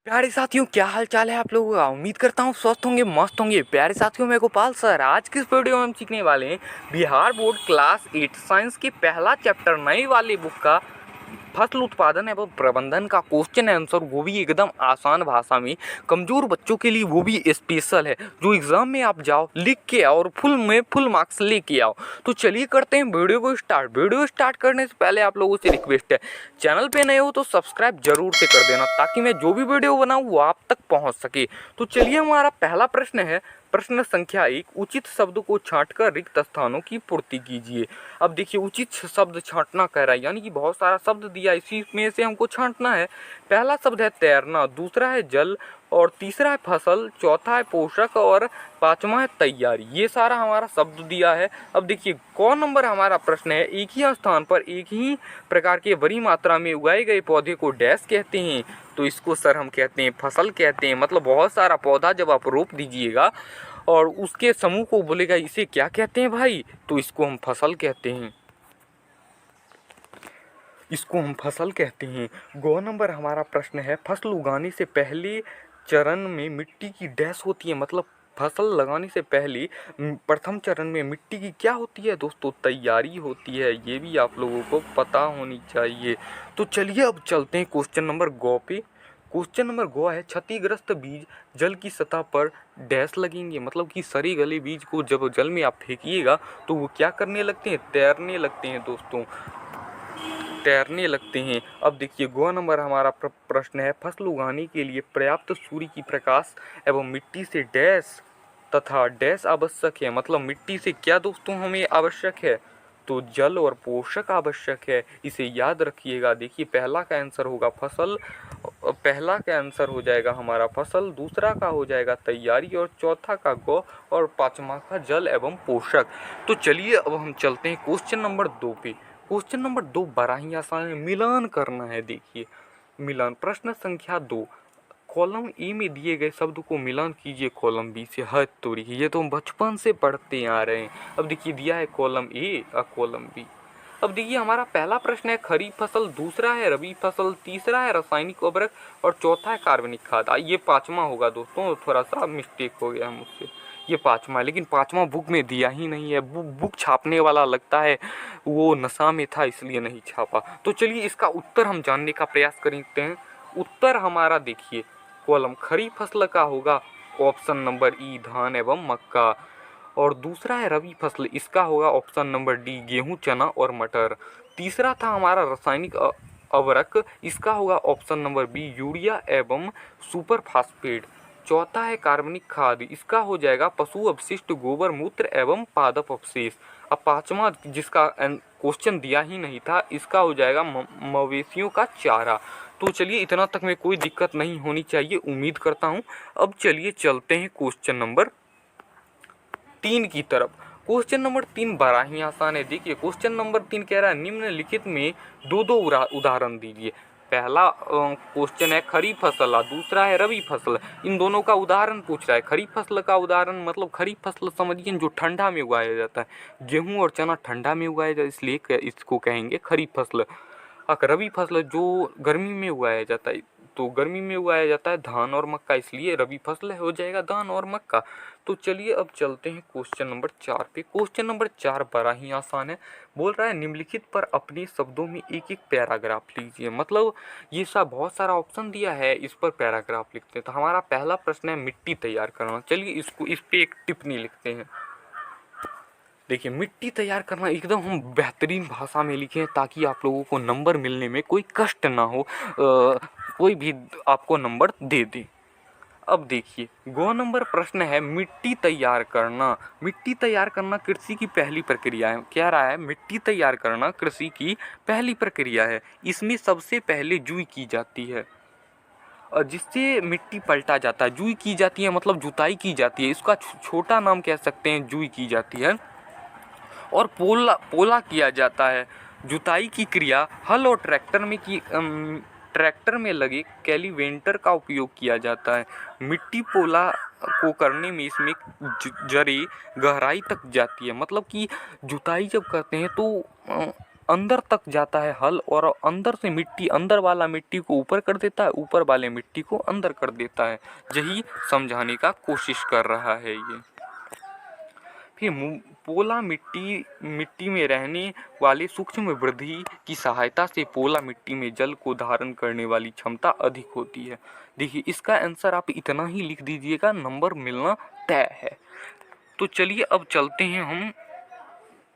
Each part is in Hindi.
प्यारे साथियों, क्या हाल चाल है आप लोगों का। उम्मीद करता हूँ स्वस्थ होंगे, मस्त होंगे। प्यारे साथियों, मैं गोपाल सर आज की इस वीडियो में हम सीखने वाले हैं बिहार बोर्ड क्लास 8 साइंस की पहला चैप्टर नई वाली बुक का फसल उत्पादन एवं प्रबंधन का क्वेश्चन आंसर, वो भी एकदम आसान भाषा में, कमजोर बच्चों के लिए वो भी स्पेशल है, जो एग्जाम में आप जाओ लिख के आओ और फुल मार्क्स लेके आओ। तो चलिए करते हैं वीडियो को स्टार्ट। वीडियो स्टार्ट करने से पहले आप लोगों से रिक्वेस्ट है, चैनल पे नए हो तो सब्सक्राइब जरूर से कर देना, ताकि मैं जो भी वीडियो बनाऊँ वो आप तक पहुँच सके। तो चलिए, हमारा पहला प्रश्न है, प्रश्न संख्या 1, उचित शब्द को छांटकर रिक्त स्थानों की पूर्ति कीजिए। अब देखिए, उचित शब्द छांटना कह रहा है, यानी कि बहुत सारा शब्द दिया, इसी में से हमको छांटना है। पहला शब्द है तैरना, दूसरा है जल, और तीसरा है फसल, चौथा है पोषक, और पांचवा है तैयारी। ये सारा हमारा शब्द दिया है। अब देखिए, कौन नंबर हमारा प्रश्न है, एक ही स्थान पर एक ही प्रकार के बड़ी मात्रा में उगाए गए पौधे को डैश कहते हैं। तो इसको सर हम कहते हैं फसल कहते हैं। मतलब बहुत सारा पौधा जब आप रोप दीजिएगा और उसके समूह को बोलेगा इसे क्या कहते हैं भाई, तो इसको हम फसल कहते हैं, इसको हम फसल कहते हैं। गौ नंबर हमारा प्रश्न है, फसल उगाने से पहले चरण में मिट्टी की डैश होती है। मतलब फसल लगाने से पहले प्रथम चरण में मिट्टी की क्या होती है दोस्तों, तैयारी होती है। ये भी आप लोगों को पता होनी चाहिए। तो चलिए अब चलते हैं क्वेश्चन नंबर गौ पे। क्वेश्चन नंबर गौ है, क्षतिग्रस्त बीज जल की सतह पर डैश लगेंगे। मतलब कि सड़े गले बीज को जब जल में आप फेंकिएगा तो वो क्या करने लगते हैं, तैरने लगते हैं दोस्तों, तैरने लगते हैं। अब देखिए, गौ नंबर हमारा प्रश्न है, फसल उगाने के लिए पर्याप्त सूर्य की प्रकाश एवं मिट्टी से डैश तथा डैश आवश्यक है। मतलब मिट्टी से क्या दोस्तों हमें आवश्यक है, तो जल और पोषक आवश्यक है। इसे याद रखिएगा। देखिए, पहला का आंसर होगा फसल, पहला का आंसर हो जाएगा हमारा फसल, दूसरा का हो जाएगा तैयारी, और चौथा का गौ, और पांचवा का जल एवं पोषक। तो चलिए अब हम चलते हैं क्वेश्चन नंबर 2 पे। क्वेश्चन नंबर 2 बड़ा ही आसान है, मिलान करना है। देखिए, मिलान, प्रश्न संख्या 2, कॉलम ए में दिए गए शब्द को मिलान कीजिए कॉलम बी से। हद तोड़ी, ये तो हम बचपन से पढ़ते आ रहे हैं। अब देखिए, दिया है कॉलम ए और कॉलम बी। अब देखिए, हमारा पहला प्रश्न है खरीफ फसल, दूसरा है रबी फसल, तीसरा है रासायनिक उर्वरक, और चौथा है कार्बनिक खाद। ये पांचवा होगा दोस्तों, थोड़ा सा मिस्टेक हो गया मुझसे, ये पांचवा है, लेकिन पांचवा बुक में दिया ही नहीं है। बुक छापने वाला लगता है वो नशा में था, इसलिए नहीं छापा। तो चलिए इसका उत्तर हम जानने का प्रयास करते हैं। उत्तर हमारा देखिए, कॉलम खरीफ फसल का होगा ऑप्शन नंबर ई, धान एवं मक्का, और दूसरा है रबी फसल, इसका होगा ऑप्शन नंबर डी, गेहूं, चना और मटर। तीसरा था हमारा रासायनिक उर्वरक, इसका होगा ऑप्शन नंबर बी, यूरिया एवं सुपर फास्फेट। चौथा है कार्बनिक खाद, इसका हो जाएगा पशु अपशिष्ट, गोबर मूत्र एवं पादप अवशेष। अब पांचवा जिसका क्वेश्चन दिया ही नहीं था, इसका हो जाएगा मवेशियों का चारा। तो चलिए, इतना तक में कोई दिक्कत नहीं होनी चाहिए, उम्मीद करता हूँ। अब चलिए चलते हैं क्वेश्चन नंबर 3 की तरफ। क्वेश्चन नंबर 3 बड़ा ही आसान है। देखिए, क्वेश्चन नंबर 3 कह रहा है, निम्नलिखित में दो दो उदाहरण दीजिए। पहला क्वेश्चन है खरीफ फसल, दूसरा है रबी फसल। इन दोनों का उदाहरण पूछ रहा है। खरीफ फसल का उदाहरण मतलब खरीफ फसल समझिए जो ठंडा में उगाया जाता है। गेहूं और चना ठंडा में उगाया जाता है, इसलिए इसको कहेंगे खरीफ फसल। रबी फसल जो गर्मी में उगाया जाता है, तो गर्मी में उगाया जाता है धान और मक्का, इसलिए रबी फसल हो जाएगा धान और मक्का। तो चलिए अब चलते हैं क्वेश्चन नंबर 4 पे। क्वेश्चन नंबर 4 बड़ा ही आसान है। बोल रहा है, निम्नलिखित पर अपने शब्दों में एक एक पैराग्राफ लीजिए। मतलब ये सब बहुत सारा ऑप्शन दिया है, इस पर पैराग्राफ लिखते हैं। तो हमारा पहला प्रश्न है मिट्टी तैयार करना। चलिए इस पे एक टिप्पणी लिखते हैं। देखिए, मिट्टी तैयार करना एकदम हम बेहतरीन भाषा में लिखे हैं, ताकि आप लोगों को नंबर मिलने में कोई कष्ट ना हो, कोई भी आपको नंबर दे दे। अब देखिए, गौ नंबर प्रश्न है मिट्टी तैयार करना। मिट्टी तैयार करना कृषि की पहली प्रक्रिया है। कह रहा है मिट्टी तैयार करना कृषि की पहली प्रक्रिया है। इसमें सबसे पहले जुई की जाती है, और जिससे मिट्टी पलटा जाता है। जुई की जाती है मतलब जुताई की जाती है, इसका छोटा नाम कह सकते हैं, जुई की जाती है। और पोला पोला किया जाता है। जुताई की क्रिया हल और ट्रैक्टर में लगे कैलिवेंटर का उपयोग किया जाता है। मिट्टी पोला को करने में इसमें जड़ें गहराई तक जाती है। मतलब कि जुताई जब करते हैं तो अंदर तक जाता है हल, और अंदर से मिट्टी, अंदर वाला मिट्टी को ऊपर कर देता है, ऊपर वाले मिट्टी को अंदर कर देता है। यही समझाने का कोशिश कर रहा है ये। फिर पोला मिट्टी में रहने वाले सूक्ष्म वृद्धि की सहायता से पोला मिट्टी में जल को धारण करने वाली क्षमता अधिक होती है। देखिए, इसका आंसर आप इतना ही लिख दीजिएगा, नंबर मिलना तय है। तो चलिए अब चलते हैं हम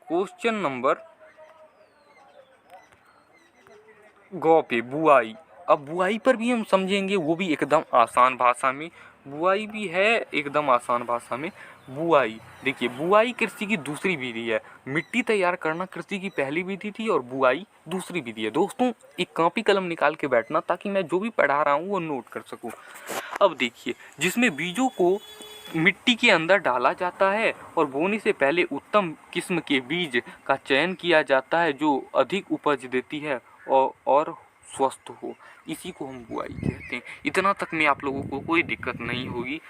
क्वेश्चन नंबर गौ पे, बुआई। अब बुआई पर भी हम समझेंगे, वो भी एकदम आसान भाषा में। बुआई भी है एकदम आसान भाषा में। बुआई, देखिए, बुआई कृषि की दूसरी विधि है। मिट्टी तैयार करना कृषि की पहली विधि थी और बुआई दूसरी विधि है। दोस्तों, एक कॉपी कलम निकाल के बैठना, ताकि मैं जो भी पढ़ा रहा हूँ वो नोट कर सकूँ। अब देखिए, जिसमें बीजों को मिट्टी के अंदर डाला जाता है और बोने से पहले उत्तम किस्म के बीज का चयन किया जाता है, जो अधिक उपज देती है और स्वस्थ हो, इसी को हम बुआई कहते हैं। इतना तक में आप लोगों को कोई दिक्कत नहीं होगी,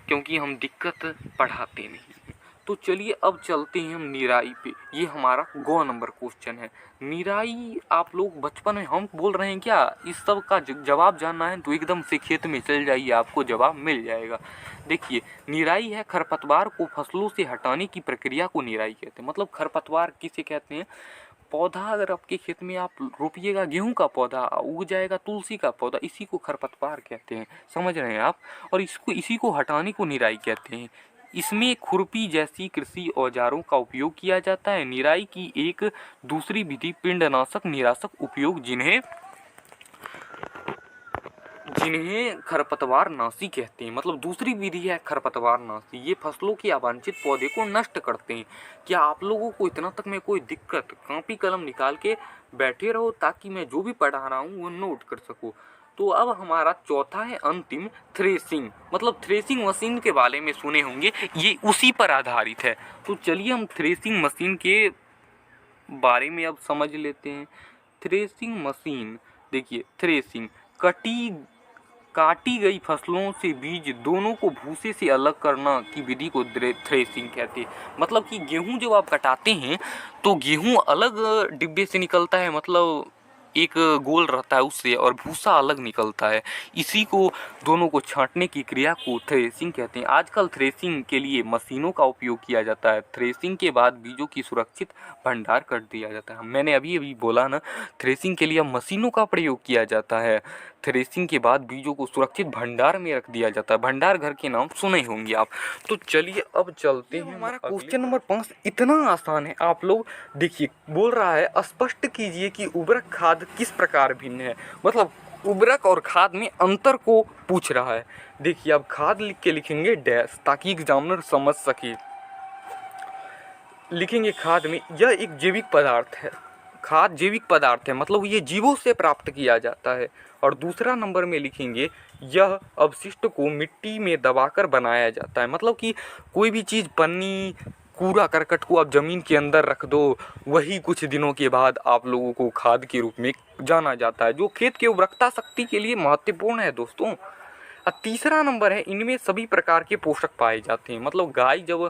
क्योंकि हम दिक्कत पढ़ाते नहीं हैं। तो चलिए अब चलते हैं हम निराई पे। ये हमारा गौ नंबर क्वेश्चन है। निराई, आप लोग बचपन में हम बोल रहे हैं क्या, इस सब का जवाब जानना है तो एकदम से खेत में चल जाइए, आपको जवाब मिल जाएगा। देखिए, निराई है खरपतवार को फसलों से हटाने की प्रक्रिया को निराई कहते हैं। मतलब खरपतवार किसे कहते हैं, पौधा अगर आपके खेत में आप रोपिएगा, गेहूं का पौधा उग जाएगा, तुलसी का पौधा, इसी को खरपतवार कहते हैं। समझ रहे हैं आप। और इसी को हटाने को निराई कहते हैं। इसमें खुरपी जैसी कृषि औजारों का उपयोग किया जाता है। निराई की एक दूसरी विधि पिंडनाशक निराशक उपयोग, जिन्हें खरपतवार नाशी कहते हैं। मतलब दूसरी विधि है खरपतवार नाशी। ये फसलों के अवांछित पौधे को नष्ट करते हैं। क्या आप लोगों को इतना तक में कोई दिक्कत, कॉपी कलम निकाल के बैठे रहो, ताकि मैं जो भी पढ़ा रहा हूँ वो नोट कर सकूँ। तो अब हमारा चौथा है अंतिम, थ्रेसिंग। मतलब थ्रेसिंग मशीन के बारे में सुने होंगे, ये उसी पर आधारित है। तो चलिए हम थ्रेसिंग मशीन के बारे में अब समझ लेते हैं। थ्रेसिंग मशीन, देखिए, थ्रेसिंग काटी गई फसलों से बीज दोनों को भूसे से अलग करना की विधि को थ्रेसिंग कहते हैं। मतलब कि गेहूं जब आप कटाते हैं तो गेहूं अलग डिब्बे से निकलता है, मतलब एक गोल रहता है उससे, और भूसा अलग निकलता है। इसी को दोनों को छांटने की क्रिया को थ्रेसिंग कहते हैं। आजकल थ्रेसिंग के लिए मशीनों का उपयोग किया जाता है। थ्रेसिंग के बाद बीजों की सुरक्षित भंडार कर दिया जाता है। मैंने अभी बोला ना, थ्रेसिंग के लिए मशीनों का प्रयोग किया जाता है। थ्रेसिंग के बाद बीजों को सुरक्षित भंडार में रख दिया जाता है। भंडार घर के नाम सुने होंगे आप। तो चलिए अब चलते हैं। हमारा क्वेश्चन नंबर 5 इतना आसान है। आप लोग देखिए, बोल रहा है स्पष्ट कीजिए कि उर्वरक खाद किस प्रकार भिन्न है। मतलब उर्वरक और खाद में अंतर को पूछ रहा है। देखिए, अब खाद लिख के लिखेंगे डैश, ताकि एग्जामिनर समझ सके। लिखेंगे खाद में, यह एक जैविक पदार्थ है। खाद जैविक पदार्थ है, मतलब ये जीवों से प्राप्त किया जाता है। और दूसरा नंबर में लिखेंगे, यह अवशिष्ट को मिट्टी में दबाकर बनाया जाता है। मतलब कि कोई भी चीज़, पन्नी, कूड़ा करकट को आप ज़मीन के अंदर रख दो, वही कुछ दिनों के बाद आप लोगों को खाद के रूप में जाना जाता है, जो खेत की उर्वरकता शक्ति के लिए महत्वपूर्ण है दोस्तों। और तीसरा नंबर है, इनमें सभी प्रकार के पोषक पाए जाते हैं। मतलब गाय जब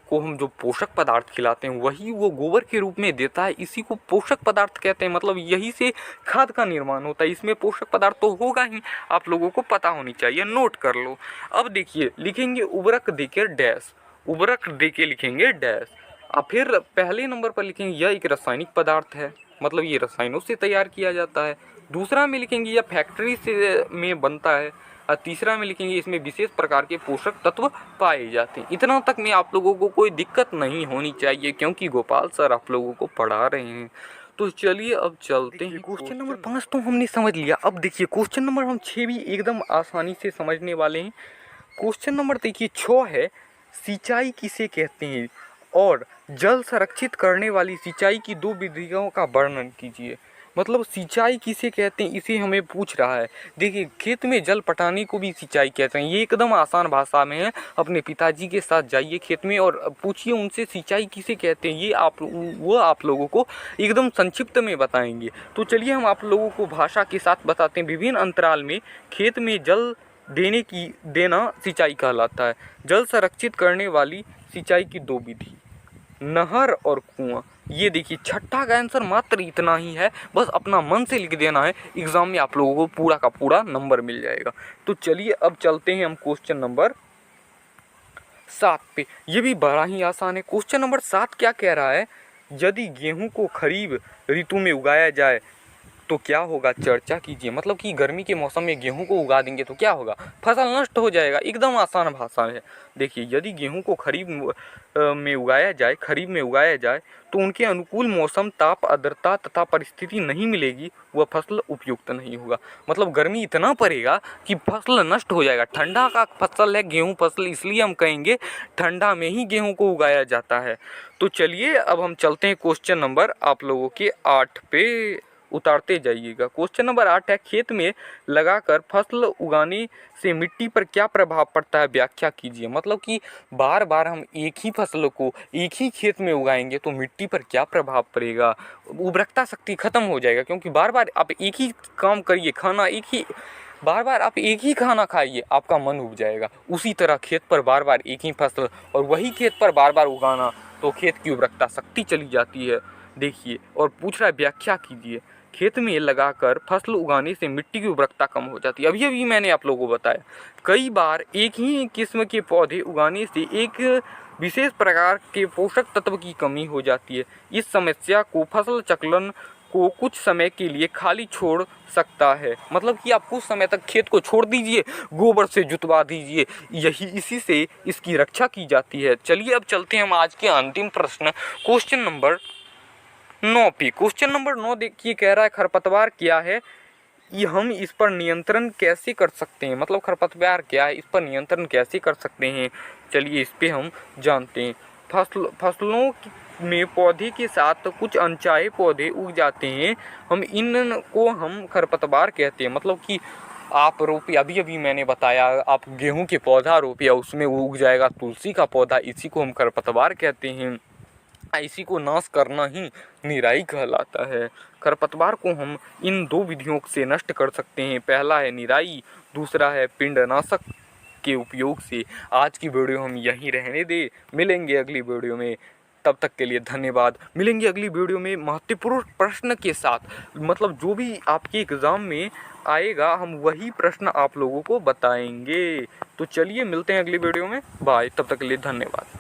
को हम जो पोषक पदार्थ खिलाते हैं, वही वो गोबर के रूप में देता है। इसी को पोषक पदार्थ कहते हैं। मतलब यही से खाद का निर्माण होता है। इसमें पोषक पदार्थ तो होगा ही, आप लोगों को पता होनी चाहिए, नोट कर लो। अब देखिए, लिखेंगे उर्वरक देकर डैश, उर्वरक देके लिखेंगे डैश। और फिर पहले नंबर पर लिखेंगे, यह एक रासायनिक पदार्थ है। मतलब ये रसायनों से तैयार किया जाता है। दूसरा में लिखेंगे, यह फैक्ट्री से में बनता है। और तीसरा में लिखेंगे, इसमें विशेष प्रकार के पोषक तत्व पाए जाते हैं। इतना तक में आप लोगों को कोई दिक्कत नहीं होनी चाहिए, क्योंकि गोपाल सर आप लोगों को पढ़ा रहे हैं। तो चलिए अब चलते हैं। क्वेश्चन नंबर 5 तो हमने समझ लिया। अब देखिए, क्वेश्चन नंबर हम 6 भी एकदम आसानी से समझने वाले हैं। क्वेश्चन नंबर देखिए 6 है, सिंचाई किसे कहते हैं और जल संरक्षित करने वाली सिंचाई की 2 विधियों का वर्णन कीजिए। मतलब सिंचाई किसे कहते हैं, इसे हमें पूछ रहा है। देखिए, खेत में जल पटाने को भी सिंचाई कहते हैं। ये एकदम आसान भाषा में है। अपने पिताजी के साथ जाइए खेत में और पूछिए उनसे सिंचाई किसे कहते हैं। ये आप लोगों को एकदम संक्षिप्त में बताएंगे। तो चलिए हम आप लोगों को भाषा के साथ बताते हैं। विभिन्न अंतराल में खेत में जल देना सिंचाई कहलाता है। जल संरक्षित करने वाली सिंचाई की 2 विधि, नहर और कुआं। ये देखिए छठा का आंसर मात्र इतना ही है, बस अपना मन से लिख देना है, एग्जाम में आप लोगों को पूरा का पूरा नंबर मिल जाएगा। तो चलिए अब चलते हैं हम क्वेश्चन नंबर 7 पे। ये भी बड़ा ही आसान है। क्वेश्चन नंबर 7 क्या कह रहा है, यदि गेहूं को खरीफ ऋतु में उगाया जाए तो क्या होगा, चर्चा कीजिए। मतलब कि गर्मी के मौसम में गेहूं को उगा देंगे तो क्या होगा, फसल नष्ट हो जाएगा। एकदम आसान भाषा है। देखिए यदि गेहूं को खरीफ में उगाया जाए तो उनके अनुकूल मौसम, ताप, आर्द्रता तथा परिस्थिति नहीं मिलेगी, वह फसल उपयुक्त नहीं होगा। मतलब गर्मी इतना पड़ेगा कि फसल नष्ट हो जाएगा। ठंडा का फसल है गेहूं फसल, इसलिए हम कहेंगे ठंडा में ही गेहूं को उगाया जाता है। तो चलिए अब हम चलते हैं क्वेश्चन नंबर आप लोगों के 8 पे, उतारते जाइएगा। क्वेश्चन नंबर 8 है, खेत में लगाकर फसल उगाने से मिट्टी पर क्या प्रभाव पड़ता है, व्याख्या कीजिए। मतलब कि बार बार हम एक ही फसल को एक ही खेत में उगाएंगे तो मिट्टी पर क्या प्रभाव पड़ेगा, उर्वरकता शक्ति खत्म हो जाएगा। क्योंकि बार बार आप एक ही काम करिए, बार बार आप एक ही खाना खाइए, आपका मन उब जाएगा। उसी तरह खेत पर बार बार एक ही फसल और वही खेत पर बार बार उगाना, तो खेत की उर्वरकता शक्ति चली जाती है। देखिए और पूछ रहा है व्याख्या कीजिए। खेत में लगाकर फसल उगाने से मिट्टी की उर्वरकता कम हो जाती है। अभी अभी मैंने आप लोगों को बताया, कई बार एक ही किस्म के पौधे उगाने से एक विशेष प्रकार के पोषक तत्व की कमी हो जाती है। इस समस्या को फसल चक्रण को कुछ समय के लिए खाली छोड़ सकता है। मतलब कि आप कुछ समय तक खेत को छोड़ दीजिए, गोबर से जुतवा दीजिए, इसी से इसकी रक्षा की जाती है। चलिए अब चलते हैं हम आज के अंतिम प्रश्न क्वेश्चन नंबर 9 पे। क्वेश्चन नंबर 9 देखिए, कह रहा है खरपतवार क्या है, ये हम इस पर नियंत्रण कैसे कर सकते हैं। मतलब खरपतवार क्या है, इस पर नियंत्रण कैसे कर सकते हैं, चलिए इस पे हम जानते हैं। फसलों में पौधे के साथ कुछ अनचाहे पौधे उग जाते हैं, हम खरपतवार कहते हैं। मतलब कि आप रोपिए, अभी अभी मैंने बताया, आप गेहूं के पौधा रोपिए, उसमें उग जाएगा तुलसी का पौधा, इसी को हम खरपतवार कहते हैं। इसी को नाश करना ही निराई कहलाता है। खरपतवार को हम इन 2 विधियों से नष्ट कर सकते हैं। पहला है निराई, दूसरा है पिंडनाशक के उपयोग से। आज की वीडियो हम यहीं रहने दे, मिलेंगे अगली वीडियो में। तब तक के लिए धन्यवाद। मिलेंगे अगली वीडियो में महत्वपूर्ण प्रश्न के साथ। मतलब जो भी आपके एग्ज़ाम में आएगा हम वही प्रश्न आप लोगों को बताएंगे। तो चलिए मिलते हैं अगली वीडियो में। बाय, तब तक के लिए धन्यवाद।